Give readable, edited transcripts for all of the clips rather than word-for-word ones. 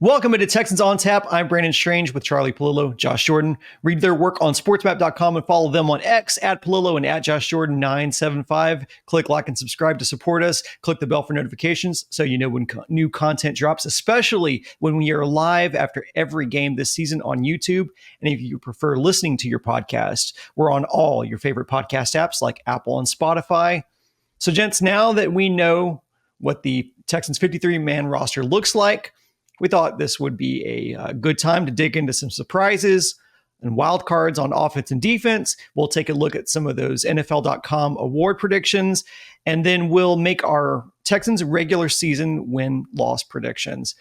Welcome into Texans on Tap. I'm Brandon Strange with Charlie Palillo, Josh Jordan. Read their work on sportsmap.com and follow them on X at Palillo and at Josh Jordan 975. Click like and subscribe to support us. Click the bell for notifications so you know when new content drops, especially when we are live after every game this season on YouTube. And if you prefer listening to your podcast, we're on all your favorite podcast apps like Apple and Spotify. So, gents, now that we know what the Texans 53-man roster looks like, we thought this would be a good time to dig into some surprises and wild cards on offense and defense. We'll take a look at some of those NFL.com award predictions, and then we'll make our Texans regular season win-loss predictions.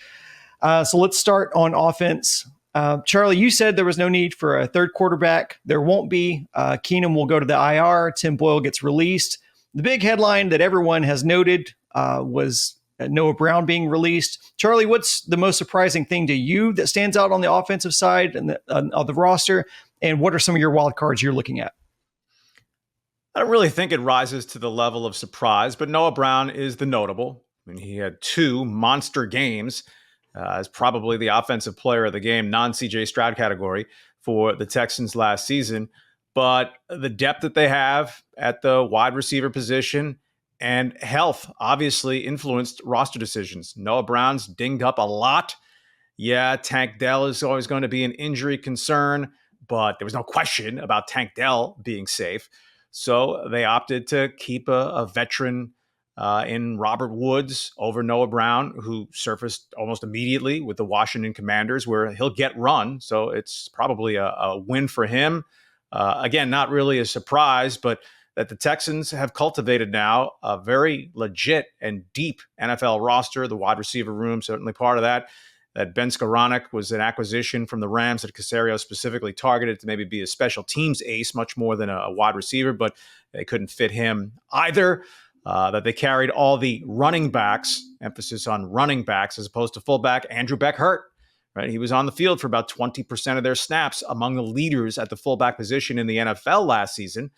So let's start on offense. Charlie, you said there was no need for a third quarterback. There won't be. Keenum will go to the IR. Tim Boyle gets released. The big headline that everyone has noted was Noah Brown being released. Charlie, what's the most surprising thing to you that stands out on the offensive side and of the roster? And what are some of your wild cards you're looking at? I don't really think it rises to the level of surprise, but Noah Brown is the notable. I mean, he had two monster games as probably the offensive player of the game, non-CJ Stroud category for the Texans last season. But the depth that they have at the wide receiver position and health obviously influenced roster decisions. Noah Brown's dinged up a lot. Yeah, Tank Dell is always going to be an injury concern, but there was no question about Tank Dell being safe. So they opted to keep a veteran in Robert Woods over Noah Brown, who surfaced almost immediately with the Washington Commanders, where he'll get run. So it's probably a win for him. Again, not really a surprise, but that the Texans have cultivated now a very legit and deep NFL roster. The wide receiver room, certainly part of that. That Ben Skoranek was an acquisition from the Rams that Caserio specifically targeted to maybe be a special teams ace, much more than a wide receiver, but they couldn't fit him either. That they carried all the running backs, emphasis on running backs as opposed to fullback. Andrew Beck hurt. Right, he was on the field for about 20% of their snaps, among the leaders at the fullback position in the NFL last season.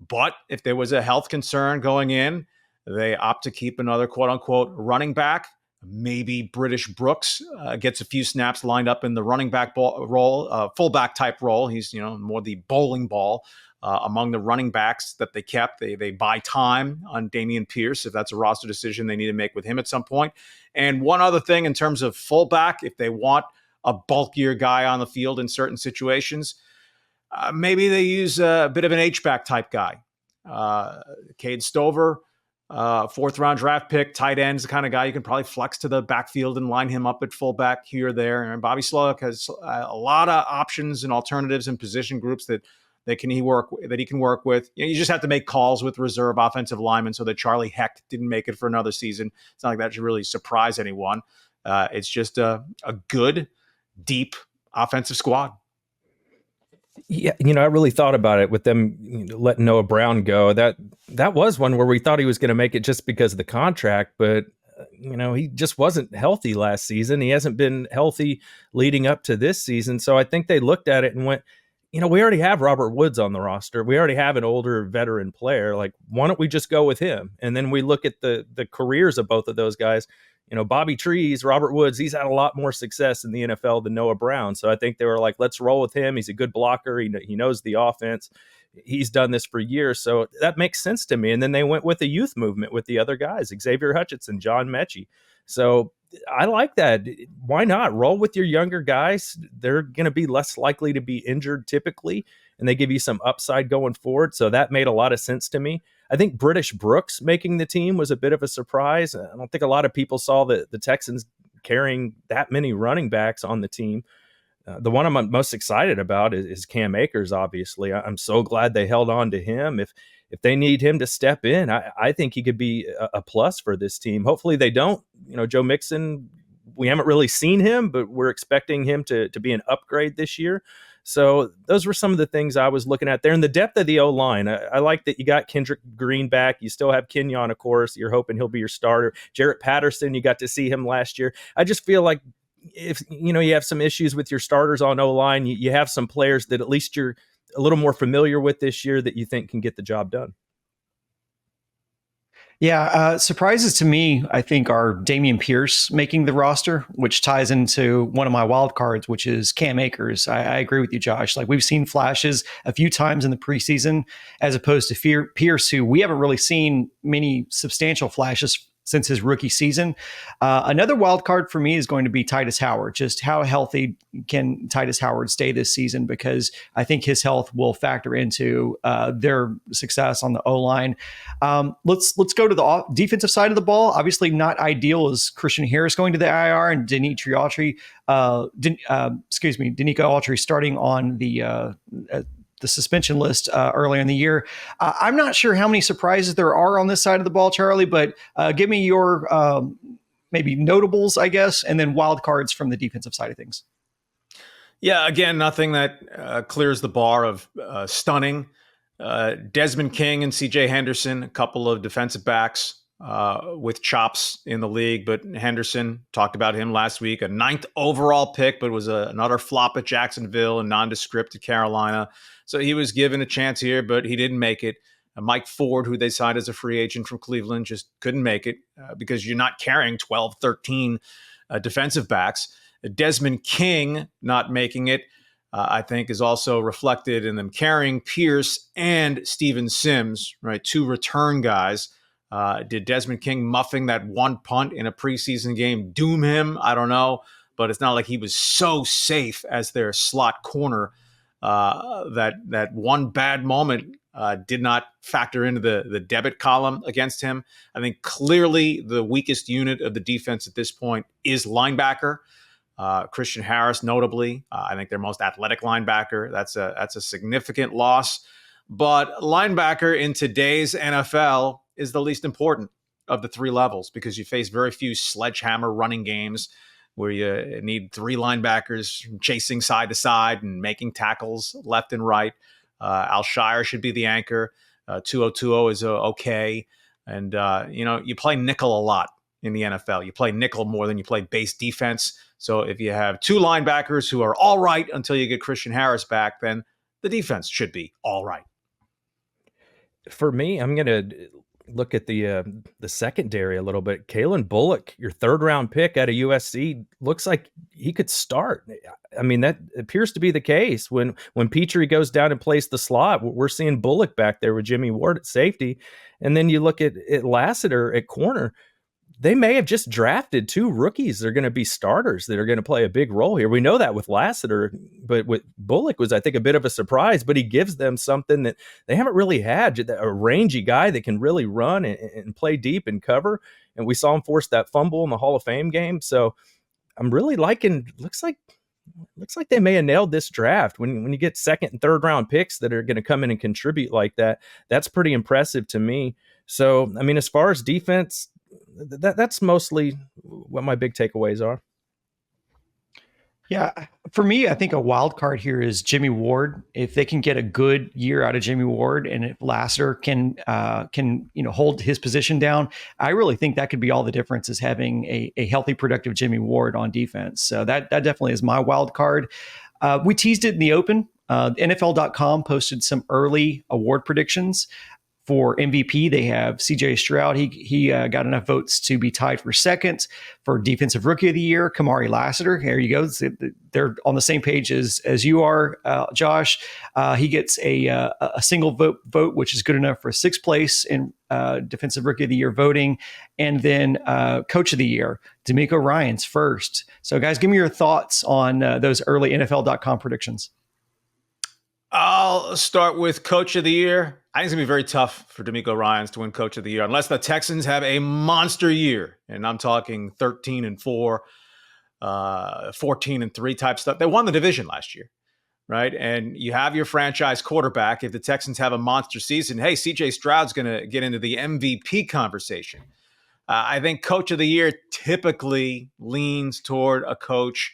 But if there was a health concern going in, they opt to keep another quote-unquote running back. Maybe British Brooks gets a few snaps lined up in the running back role, fullback type role. He's more the bowling ball among the running backs that they kept. They buy time on Dameon Pierce if that's a roster decision they need to make with him at some point. And one other thing in terms of fullback, if they want a bulkier guy on the field in certain situations, maybe they use a bit of an H-back type guy. Cade Stover, fourth-round draft pick, tight end is the kind of guy you can probably flex to the backfield and line him up at fullback here or there. And Bobby Slowick has a lot of options and alternatives and position groups that he can work with. You just have to make calls with reserve offensive linemen so that Charlie Heck didn't make it for another season. It's not like that should really surprise anyone. It's just a good, deep offensive squad. Yeah, I really thought about it with them letting Noah Brown go. That was one where we thought he was going to make it just because of the contract, but he just wasn't healthy last season. He hasn't been healthy leading up to this season. So I think they looked at it and went, we already have Robert Woods on the roster. We already have an older veteran player. Like, why don't we just go with him? And then we look at the careers of both of those guys. Bobby Trees, Robert Woods, he's had a lot more success in the NFL than Noah Brown. So I think they were like, let's roll with him. He's a good blocker. He knows the offense. He's done this for years. So that makes sense to me. And then they went with the youth movement with the other guys, Xavier Hutchinson, John Mechie. So I like that. Why not roll with your younger guys? They're going to be less likely to be injured typically, and they give you some upside going forward. So that made a lot of sense to me. I think British Brooks making the team was a bit of a surprise. I don't think a lot of people saw the Texans carrying that many running backs on the team. The one I'm most excited about is Cam Akers, obviously. I'm so glad they held on to him. If they need him to step in, I think he could be a plus for this team. Hopefully they don't. Joe Mixon, we haven't really seen him, but we're expecting him to be an upgrade this year. So those were some of the things I was looking at there. And the depth of the O-line, I like that you got Kendrick Green back. You still have Kenyon, of course. You're hoping he'll be your starter. Jarrett Patterson, you got to see him last year. I just feel like if you have some issues with your starters on O-line, you have some players that at least you're a little more familiar with this year that you think can get the job done. Yeah, surprises to me, I think, are Damian Pierce making the roster, which ties into one of my wild cards, which is Cam Akers. I agree with you, Josh. Like we've seen flashes a few times in the preseason, as opposed to Pierce, who we haven't really seen many substantial flashes since his rookie season. Another wild card for me is going to be Titus Howard. Just how healthy can Titus Howard stay this season? Because I think his health will factor into their success on the O line. Let's go to the defensive side of the ball. Obviously, not ideal is Christian Harris going to the IR and Denico Autry starting on the suspension list earlier in the year. I'm not sure how many surprises there are on this side of the ball, Charlie, but give me your maybe notables, I guess, and then wild cards from the defensive side of things. Yeah, again, nothing that clears the bar of stunning. Desmond King and CJ Henderson, a couple of defensive backs with chops in the league, but Henderson, talked about him last week, a 9th overall pick, but was another flop at Jacksonville and nondescript at Carolina. So he was given a chance here, but he didn't make it. Mike Ford, who they signed as a free agent from Cleveland, just couldn't make it because you're not carrying 12, 13 defensive backs. Desmond King not making it, I think, is also reflected in them carrying Pierce and Steven Sims, right? 2 return guys. Did Desmond King muffing that one punt in a preseason game doom him? I don't know, but it's not like he was so safe as their slot corner that one bad moment did not factor into the debit column against him. I think clearly the weakest unit of the defense at this point is linebacker. Christian Harris, notably, I think their most athletic linebacker. That's a significant loss. But linebacker in today's NFL is the least important of the 3 levels because you face very few sledgehammer running games where you need 3 linebackers chasing side to side and making tackles left and right. Alshire should be the anchor. 2020 is okay. And, you play nickel a lot in the NFL. You play nickel more than you play base defense. So if you have 2 linebackers who are all right until you get Christian Harris back, then the defense should be all right. For me, I'm going to look at the secondary a little bit. Kalen Bullock, your 3rd round pick out of USC, looks like he could start. I mean, that appears to be the case. When Petrie goes down and plays the slot, we're seeing Bullock back there with Jimmy Ward at safety. And then you look at Lassiter at corner. They may have just drafted 2 rookies that are going to be starters that are going to play a big role here. We know that with Lassiter, but with Bullock was, I think, a bit of a surprise, but he gives them something that they haven't really had, a rangy guy that can really run and play deep and cover. And we saw him force that fumble in the Hall of Fame game. So I'm really liking, looks like they may have nailed this draft. When you get 2nd and 3rd round picks that are going to come in and contribute like that, that's pretty impressive to me. So, I mean, as far as defense, that's mostly what my big takeaways are. Yeah, for me, I think a wild card here is Jimmy Ward. If they can get a good year out of Jimmy Ward, and if Lassiter can hold his position down, I really think that could be all the difference is having a healthy, productive Jimmy Ward on defense. So that definitely is my wild card. We teased it in the open. NFL.com posted some early award predictions. For MVP, they have CJ Stroud. He got enough votes to be tied for 2nd. For Defensive Rookie of the Year, Kamari Lassiter. There you go. They're on the same page as you are, Josh. He gets a single vote, which is good enough for 6th place in Defensive Rookie of the Year voting. And then Coach of the Year, D'Amico Ryans 1st. So, guys, give me your thoughts on those early NFL.com predictions. I'll start with Coach of the Year. I think it's going to be very tough for D'Amico Ryans to win Coach of the Year unless the Texans have a monster year. And I'm talking 13-4, 14-3 type stuff. They won the division last year, right? And you have your franchise quarterback. If the Texans have a monster season, hey, CJ Stroud's going to get into the MVP conversation. I think Coach of the Year typically leans toward a coach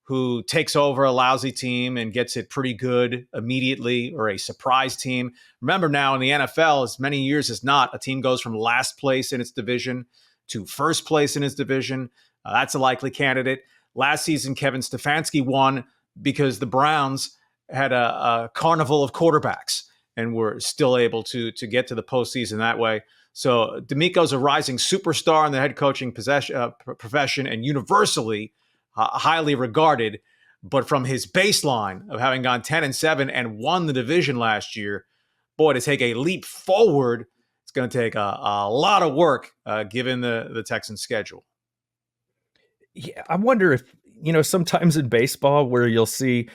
who takes over a lousy team and gets it pretty good immediately, or a surprise team. Remember now in the NFL, as many years as not, a team goes from last place in its division to 1st place in its division. That's a likely candidate. Last season, Kevin Stefanski won because the Browns had a carnival of quarterbacks and were still able to get to the postseason that way. So D'Amico's a rising superstar in the head coaching profession and universally highly regarded. But from his baseline of having gone 10-7 and won the division last year, boy, to take a leap forward, it's going to take a lot of work given the Texans' schedule. Yeah, I wonder if, sometimes in baseball where you'll see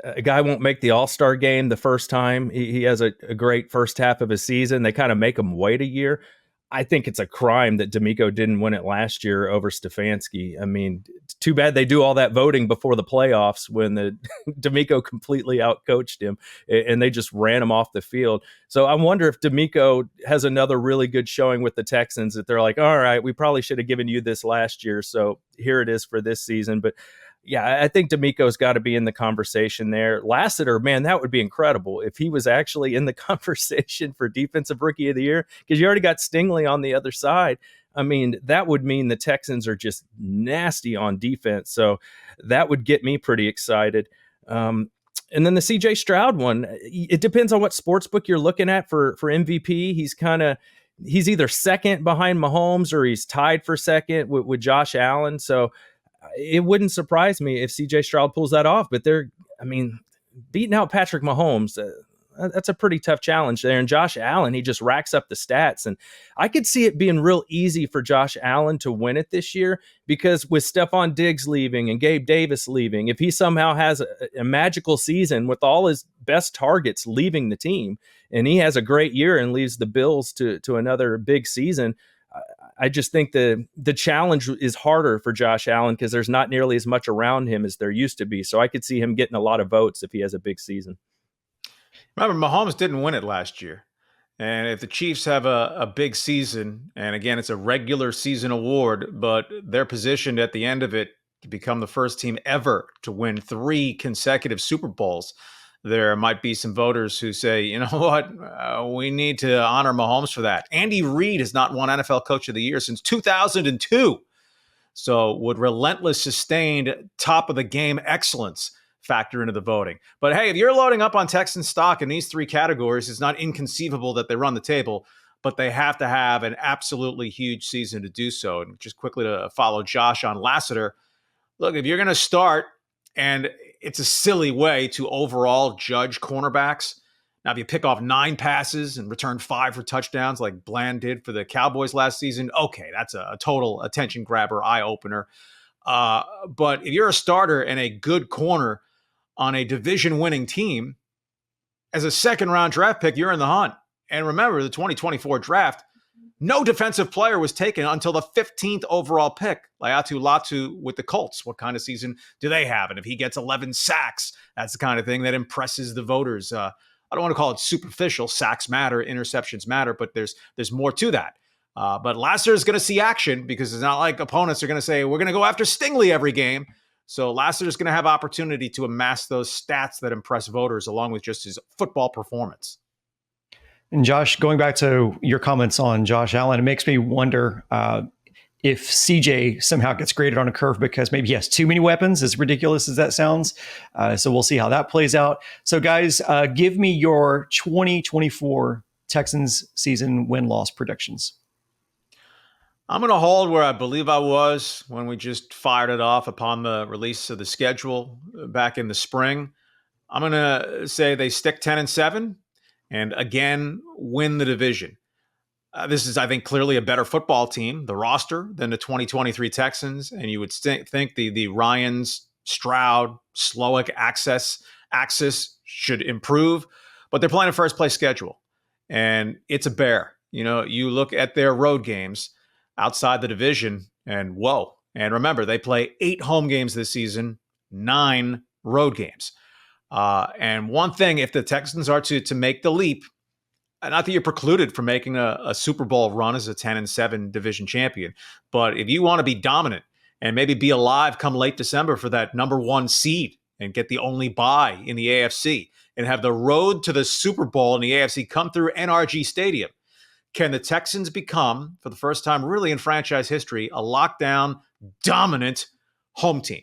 a guy won't make the All-Star game the first time he has a great first half of a season, they kind of make him wait a year. I think it's a crime that D'Amico didn't win it last year over Stefanski. I mean, too bad they do all that voting before the playoffs when the D'Amico completely outcoached him and they just ran him off the field. So I wonder if D'Amico has another really good showing with the Texans, that they're like, all right, we probably should have given you this last year, so here it is for this season. But yeah, I think D'Amico's got to be in the conversation there. Lassiter, man, that would be incredible if he was actually in the conversation for Defensive Rookie of the Year, because you already got Stingley on the other side. I mean, that would mean the Texans are just nasty on defense. So that would get me pretty excited. And then the CJ Stroud one, it depends on what sportsbook you're looking at for MVP. He's either second behind Mahomes or he's tied for second with Josh Allen. So it wouldn't surprise me if CJ Stroud pulls that off, but beating out Patrick Mahomes, that's a pretty tough challenge there. And Josh Allen, he just racks up the stats. And I could see it being real easy for Josh Allen to win it this year, because with Stephon Diggs leaving and Gabe Davis leaving, if he somehow has a magical season with all his best targets leaving the team and he has a great year and leaves the Bills to another big season, I just think the challenge is harder for Josh Allen because there's not nearly as much around him as there used to be. So I could see him getting a lot of votes if he has a big season. Remember, Mahomes didn't win it last year. And if the Chiefs have a big season, and again, it's a regular season award, but they're positioned at the end of it to become the first team ever to win 3 consecutive Super Bowls, there might be some voters who say, you know what, we need to honor Mahomes for that. Andy Reid has not won NFL Coach of the Year since 2002. So would relentless, sustained, top-of-the-game excellence factor into the voting? But hey, if you're loading up on Texan stock in these 3 categories, it's not inconceivable that they run the table, but they have to have an absolutely huge season to do so. And just quickly to follow Josh on Lassiter, look, if you're going to start, and it's a silly way to overall judge cornerbacks. Now, if you pick off 9 passes and return 5 for touchdowns like Bland did for the Cowboys last season, okay, that's a total attention grabber, eye opener. But if you're a starter and a good corner on a division winning team, as a second round draft pick, you're in the hunt. And remember, the 2024 draft, no defensive player was taken until the 15th overall pick. Laiatu Latu with the Colts. What kind of season do they have? And if he gets 11 sacks, that's the kind of thing that impresses the voters. I don't want to call it superficial. Sacks matter, interceptions matter, but there's more to that. But Lassiter is going to see action, because it's not like opponents are going to say, we're going to go after Stingley every game. So Lassiter is going to have opportunity to amass those stats that impress voters, along with just his football performance. And Josh, going back to your comments on Josh Allen, it makes me wonder if CJ somehow gets graded on a curve because maybe he has too many weapons, as ridiculous as that sounds. So we'll see how that plays out. So guys, give me your 2024 Texans season win-loss predictions. I'm going to hold where I believe I was when we just fired it off upon the release of the schedule back in the spring. I'm going to say they stick 10-7. And again, win the division. This is, I think, clearly a better football team, the roster, than the 2023 Texans. And you would think the Ryans, Stroud, Slowick axis should improve. But they're playing a first-place schedule. And it's a bear. You know, you look at their road games outside the division, and whoa. And remember, they play 8 home games this season, 9 road games. And one thing, if the Texans are to make the leap, not that you're precluded from making a Super Bowl run as a 10-7 division champion, but if you want to be dominant and maybe be alive come late December for that number 1 seed and get the only bye in the AFC and have the road to the Super Bowl in the AFC come through NRG Stadium, can the Texans become, for the first time really in franchise history, a lockdown dominant home team?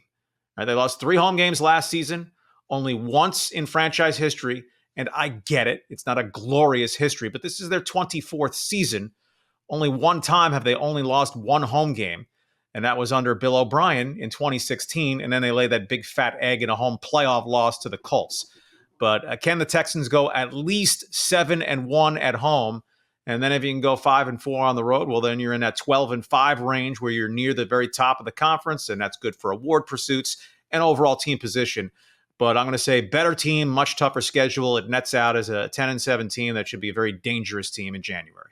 Right, they lost 3 home games last season, only once in franchise history. And I get it. It's not a glorious history, but this is their 24th season Only one time have they only lost one home game, and that was under Bill O'Brien in 2016, and then they laid that big fat egg in a home playoff loss to the Colts. But can the Texans go at least 7-1 at home? And then if you can go 5-4 on the road, well, then you're in that 12-5 range where you're near the very top of the conference, and that's good for award pursuits and overall team position. But I'm going to say better team, much tougher schedule. It nets out as a 10-7 team that should be a very dangerous team in January.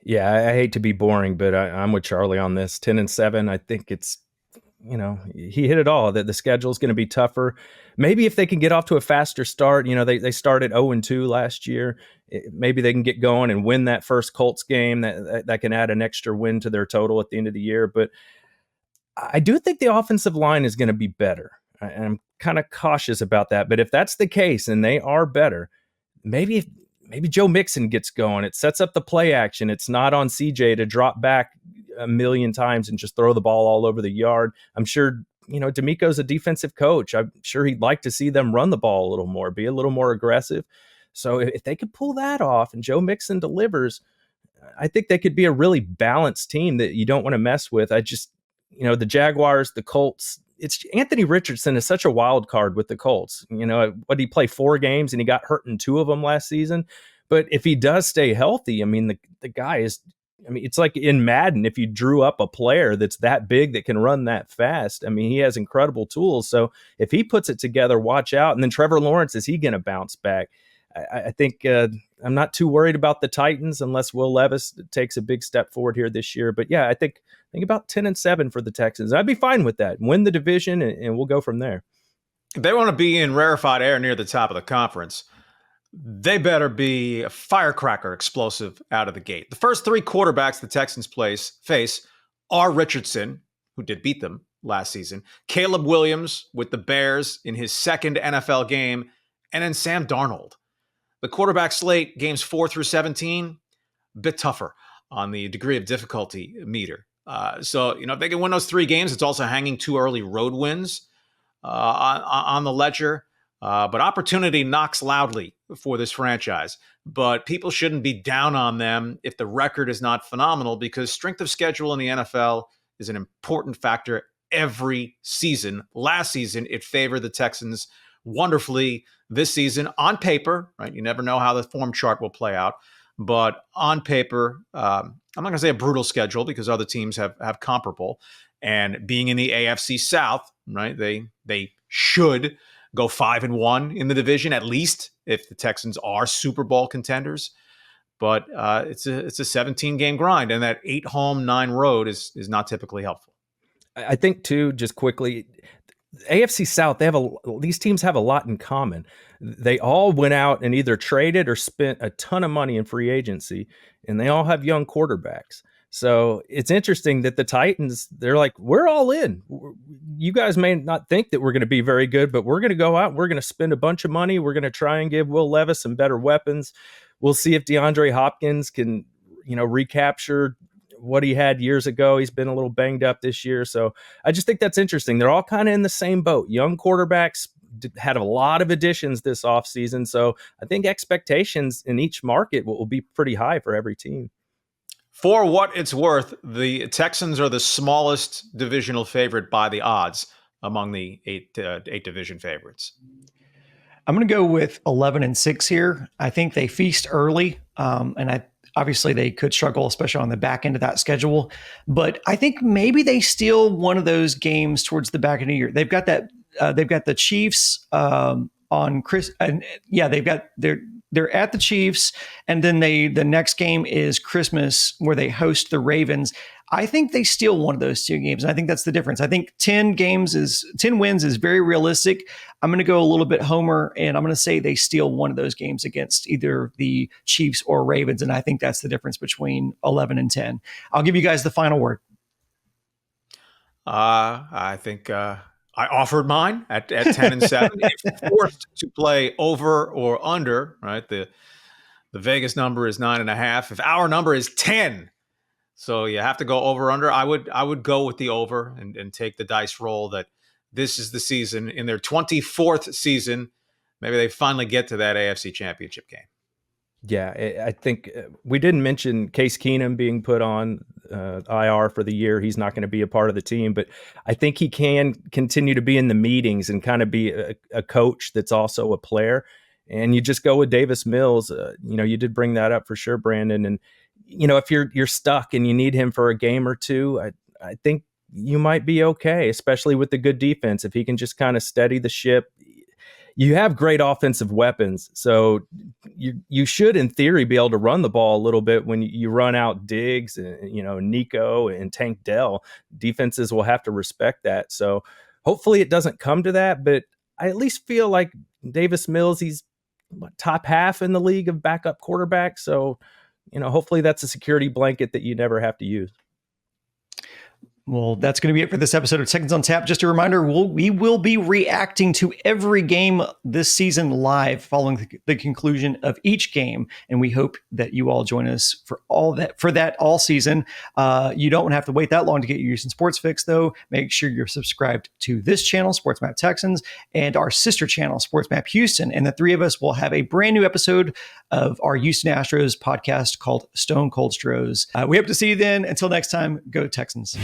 Yeah, I hate to be boring, but I'm with Charlie on this. 10-7, I think it's, he hit it all. That the schedule is going to be tougher. Maybe if they can get off to a faster start, they started 0-2 last year. Maybe they can get going and win that first Colts game. That can add an extra win to their total at the end of the year. But I do think the offensive line is going to be better. I'm kind of cautious about that. But if that's the case and they are better, maybe Joe Mixon gets going. It sets up the play action. It's not on CJ to drop back a million times and just throw the ball all over the yard. I'm sure, D'Amico's a defensive coach. I'm sure he'd like to see them run the ball a little more, be a little more aggressive. So if they could pull that off and Joe Mixon delivers, I think they could be a really balanced team that you don't want to mess with. I just, the Jaguars, the Colts, it's Anthony Richardson is such a wild card with the Colts. What, he play 4 games and he got hurt in 2 of them last season. But if he does stay healthy, the guy is, it's like in Madden, if you drew up a player that's that big that can run that fast, he has incredible tools. So if he puts it together, watch out. And then Trevor Lawrence, is he going to bounce back? I think I'm not too worried about the Titans unless Will Levis takes a big step forward here this year. But yeah, I think about 10-7 for the Texans. I'd be fine with that. Win the division, and we'll go from there. If they want to be in rarefied air near the top of the conference, they better be a firecracker explosive out of the gate. The first 3 quarterbacks the Texans face are Richardson, who did beat them last season, Caleb Williams with the Bears in his second NFL game, and then Sam Darnold. The quarterback slate, games 4 through 17, a bit tougher on the degree of difficulty meter. So if they can win those 3 games, it's also hanging 2 early road wins on the ledger. But opportunity knocks loudly for this franchise. But people shouldn't be down on them if the record is not phenomenal, because strength of schedule in the NFL is an important factor every season. Last season, it favored the Texans wonderfully. This season, on paper, right? You never know how the form chart will play out. But on paper, I'm not going to say a brutal schedule because other teams have comparable. And being in the AFC South, right? They should go 5-1 in the division, at least, if the Texans are Super Bowl contenders. But it's a 17-game grind, and that 8 home, 9 road is not typically helpful. I think too, just quickly, AFC South, these teams have a lot in common. They all went out and either traded or spent a ton of money in free agency, and they all have young quarterbacks. So it's interesting that the Titans, they're like, we're all in. You guys may not think that we're going to be very good, but we're going to go out and we're going to spend a bunch of money. We're going to try and give Will Levis some better weapons. We'll see if DeAndre Hopkins can, recapture what he had years ago. He's been a little banged up this year. So I just think that's interesting. They're all kind of in the same boat. Young quarterbacks had a lot of additions this offseason. So I think expectations in each market will be pretty high for every team. For what it's worth, the Texans are the smallest divisional favorite by the odds among the eight division favorites. I'm going to go with 11-6 here. I think they feast early, and obviously they could struggle, especially on the back end of that schedule. But I think maybe they steal one of those games towards the back end of the year. They've got that. They've got the Chiefs on Chris, and yeah, they're at the Chiefs, and then the next game is Christmas where they host the Ravens. I think they steal one of those 2 games. And I think that's the difference. I think 10 wins is very realistic. I'm going to go a little bit homer, and I'm going to say they steal one of those games against either the Chiefs or Ravens. And I think that's the difference between 11 and 10. I'll give you guys the final word. I think I offered mine at 10-7. If forced to play over or under, right? The Vegas number is 9.5. If our number is 10, so you have to go over under. I would go with the over and take the dice roll that this is the season in their 24th season. Maybe they finally get to that AFC Championship game. Yeah, I think we didn't mention Case Keenum being put on IR for the year. He's not going to be a part of the team, but I think he can continue to be in the meetings and kind of be a coach that's also a player. And you just go with Davis Mills. You did bring that up for sure, Brandon. And if you're stuck and you need him for a game or two, I think you might be okay, especially with the good defense. If he can just kind of steady the ship. You have great offensive weapons, so you should, in theory, be able to run the ball a little bit when you run out Diggs, and Nico and Tank Dell. Defenses will have to respect that. So hopefully it doesn't come to that, but I at least feel like Davis Mills, he's top half in the league of backup quarterbacks. So hopefully that's a security blanket that you never have to use. Well, that's going to be it for this episode of Texans on Tap. Just a reminder, we will be reacting to every game this season live following the conclusion of each game, and we hope that you all join us for that all season. You don't have to wait that long to get your Houston sports fix, though. Make sure you're subscribed to this channel, Sports Map Texans, and our sister channel, Sports Map Houston, and the three of us will have a brand new episode of our Houston Astros podcast called Stone Cold Stros. We hope to see you then. Until next time, go Texans.